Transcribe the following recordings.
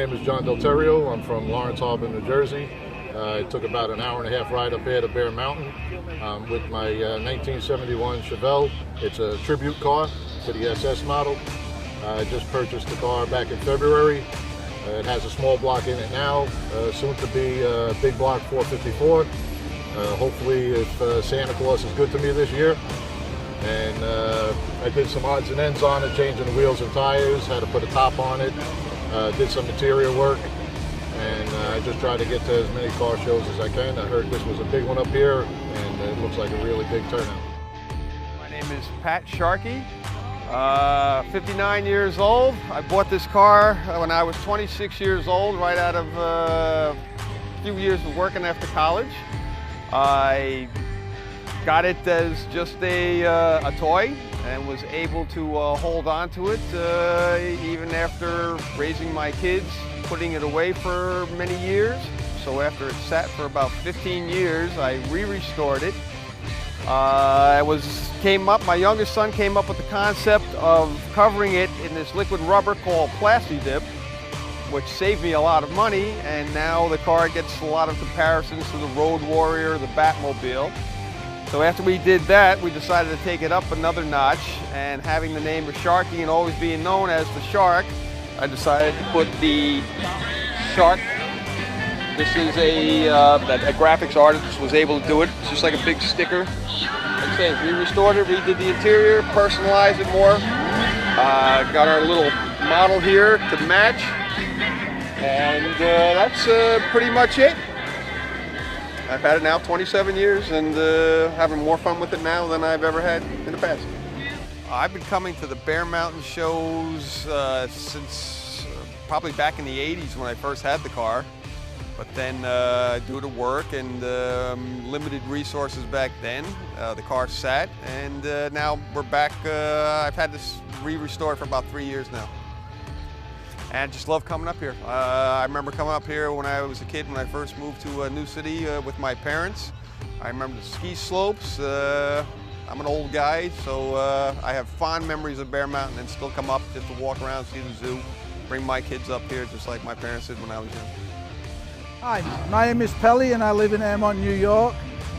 name is John Del Terrio. I'm from Lawrence Harbor, New Jersey. I took about an hour-and-a-half ride up here to Bear Mountain with my 1971 Chevelle. It's a tribute car to the SS model. I just purchased the car back in February. It has a small block in it now, soon to be a big block 454. Hopefully, if Santa Claus is good to me this year. And I did some odds and ends on it, changing the wheels and tires, had to put a top on it, did some interior work, and I just tried to get to as many car shows as I can. I heard this was a big one up here, and it looks like a really big turnout. My name is Pat Sharkey, 59 years old. I bought this car when I was 26 years old, right out of a few years of working after college. I got it as just a toy and was able to hold on to it even after raising my kids, putting it away for many years. So after it sat for about 15 years, I re-restored it. My youngest son came up with the concept of covering it in this liquid rubber called Plasti-Dip, which saved me a lot of money, and now the car gets a lot of comparisons to the Road Warrior, the Batmobile. So after we did that, we decided to take it up another notch, and having the name of Sharky and always being known as the Shark, I decided to put the Shark. This is a graphics artist was able to do it. It's just like a big sticker. Like I said, we restored it, redid the interior, personalized it more. Got our little model here to match, and that's pretty much it. I've had it now 27 years and having more fun with it now than I've ever had in the past. I've been coming to the Bear Mountain shows since probably back in the 80s when I first had the car. But then due to work and limited resources back then, the car sat, and now we're back. I've had this re-restored for about 3 years now. And I just love coming up here. I remember coming up here when I was a kid, when I first moved to a new city with my parents. I remember the ski slopes. I'm an old guy, so I have fond memories of Bear Mountain and still come up just to walk around, see the zoo, bring my kids up here just like my parents did when I was young. Hi, my name is Pelly and I live in Airmont, New York,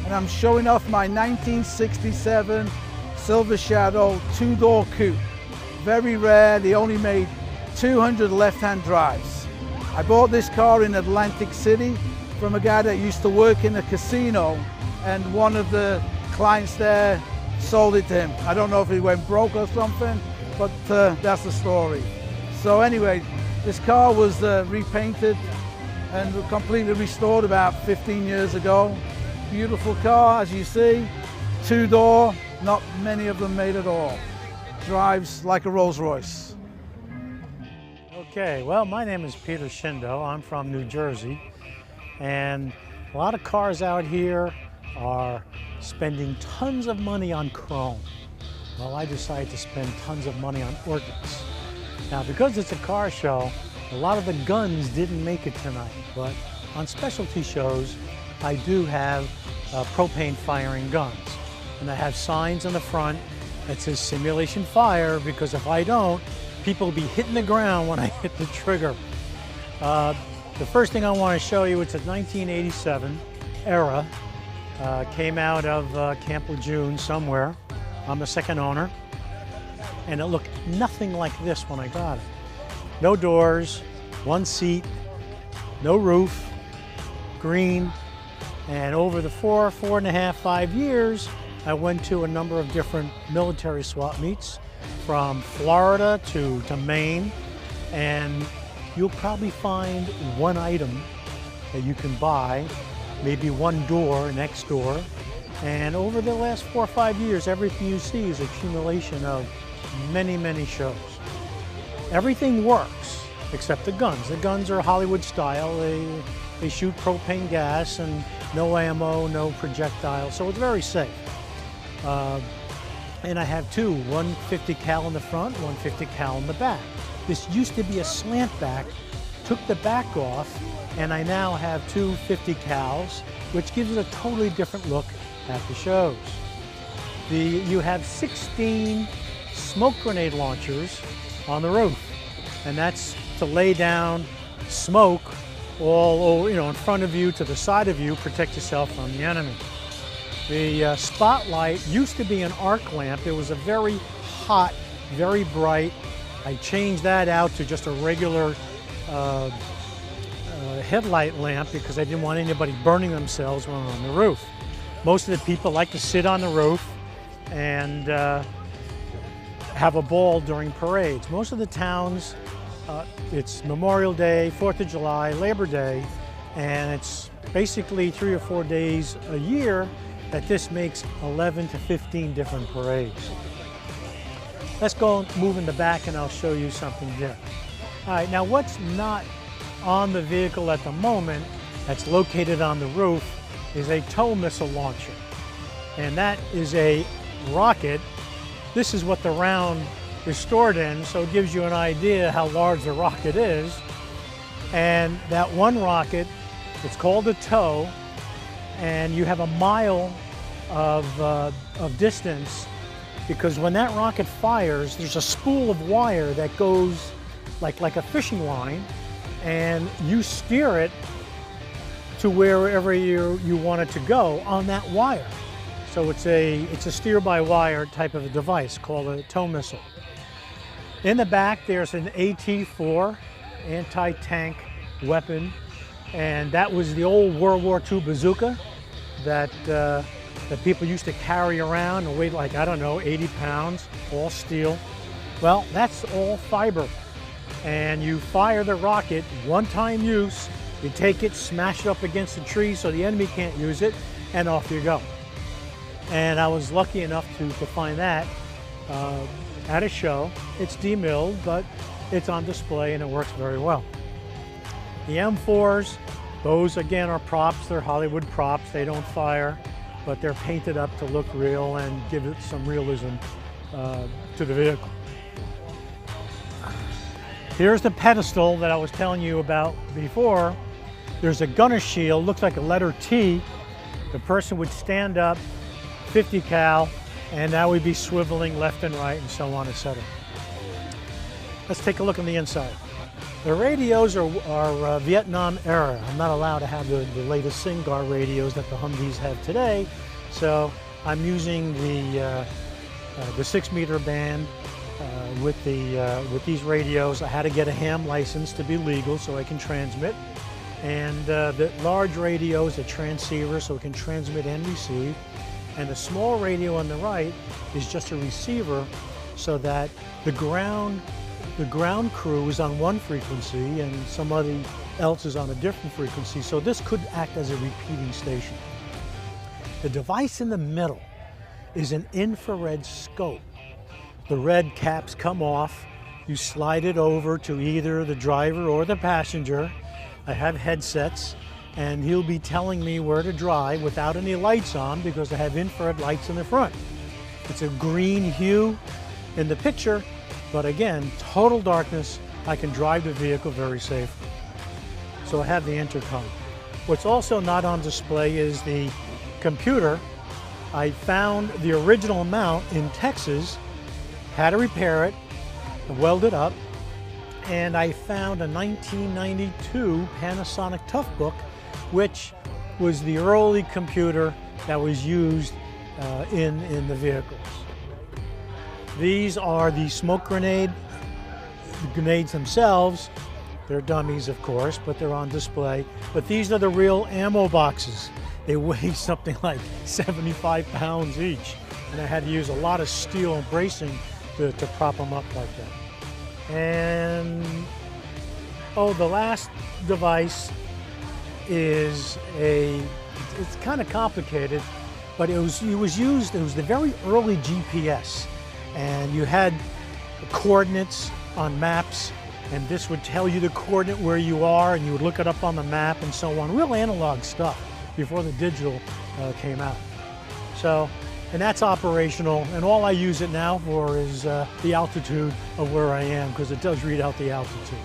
and I'm showing off my 1967 Silver Shadow two-door coupe. Very rare, they only made 200 left-hand drives. I bought this car in Atlantic City from a guy that used to work in a casino, and one of the clients there sold it to him. I don't know if he went broke or something, but that's the story. So anyway, this car was repainted and completely restored about 15 years ago. Beautiful car, as you see, two-door, not many of them made at all. Drives like a Rolls Royce. Okay, well, my name is Peter Shindo. I'm from New Jersey, and a lot of cars out here are spending tons of money on chrome. Well, I decided to spend tons of money on organs. Now, because it's a car show, a lot of the guns didn't make it tonight, but on specialty shows, I do have propane firing guns. And I have signs on the front that says simulation fire, because if I don't, people will be hitting the ground when I hit the trigger. The first thing I want to show you, it's a 1987 era. Came out of Camp Lejeune somewhere. I'm the second owner. And it looked nothing like this when I got it. No doors, one seat, no roof, green. And over the 4.5, 5 years, I went to a number of different military swap meets, from Florida to Maine, and you'll probably find one item that you can buy, maybe one door next door, and over the last 4 or 5 years, everything you see is accumulation of many, many shows. Everything works except the guns. The guns are Hollywood style. They shoot propane gas and no ammo, no projectiles, so it's very safe. And I have two, one 50 cal in the front, one 50 cal in the back. This used to be a slant back, took the back off, and I now have two 50 cals, which gives it a totally different look at the shows. You have 16 smoke grenade launchers on the roof, and that's to lay down smoke all over, in front of you, to the side of you, protect yourself from the enemy. The spotlight used to be an arc lamp. It was a very hot, very bright. I changed that out to just a regular headlight lamp because I didn't want anybody burning themselves when on the roof. Most of the people like to sit on the roof and have a ball during parades. Most of the towns, it's Memorial Day, 4th of July, Labor Day, and it's basically 3 or 4 days a year that this makes 11 to 15 different parades. Let's go move in the back and I'll show you something different. All right, now what's not on the vehicle at the moment that's located on the roof is a tow missile launcher. And that is a rocket. This is what the round is stored in, so it gives you an idea how large the rocket is. And that one rocket, it's called a tow, and you have a mile of distance, because when that rocket fires, there's a spool of wire that goes like a fishing line, and you steer it to wherever you want it to go on that wire. So it's a steer-by-wire type of a device called a tow missile. In the back, there's an AT-4 anti-tank weapon, and that was the old World War II bazooka that people used to carry around and weighed like, I don't know, 80 pounds, all steel. Well, that's all fiber. And you fire the rocket, one-time use, you take it, smash it up against a tree so the enemy can't use it, and off you go. And I was lucky enough to find that at a show. It's demilled, but it's on display and it works very well. The M4s, those again are props. They're Hollywood props. They don't fire, but they're painted up to look real and give it some realism to the vehicle. Here's the pedestal that I was telling you about before. There's a gunner shield, looks like a letter T. The person would stand up, 50 cal, and that would be swiveling left and right and so on, etc. Let's take a look on the inside. The radios are Vietnam era. I'm not allowed to have the latest SINGAR radios that the Humvees have today, so I'm using the 6-meter band with these radios. I had to get a ham license to be legal so I can transmit. And the large radio is a transceiver, so it can transmit and receive. And the small radio on the right is just a receiver, so that the ground crew is on one frequency and somebody else is on a different frequency. So this could act as a repeating station. The device in the middle is an infrared scope. The red caps come off. You slide it over to either the driver or the passenger. I have headsets, and he'll be telling me where to drive without any lights on because I have infrared lights in the front. It's a green hue in the picture, but again, total darkness. I can drive the vehicle very safely. So I have the intercom. What's also not on display is the computer. I found the original mount in Texas, had to repair it, weld it up, and I found a 1992 Panasonic Toughbook, which was the early computer that was used in the vehicles. These are the smoke grenades themselves. They're dummies, of course, but they're on display. But these are the real ammo boxes. They weigh something like 75 pounds each, and I had to use a lot of steel and bracing to prop them up like that. And the last device is it's kind of complicated, but it was the very early GPS, and you had coordinates on maps, and this would tell you the coordinate where you are, and you would look it up on the map and so on. Real analog stuff before the digital came out. So, and that's operational, and all I use it now for is the altitude of where I am, because it does read out the altitude.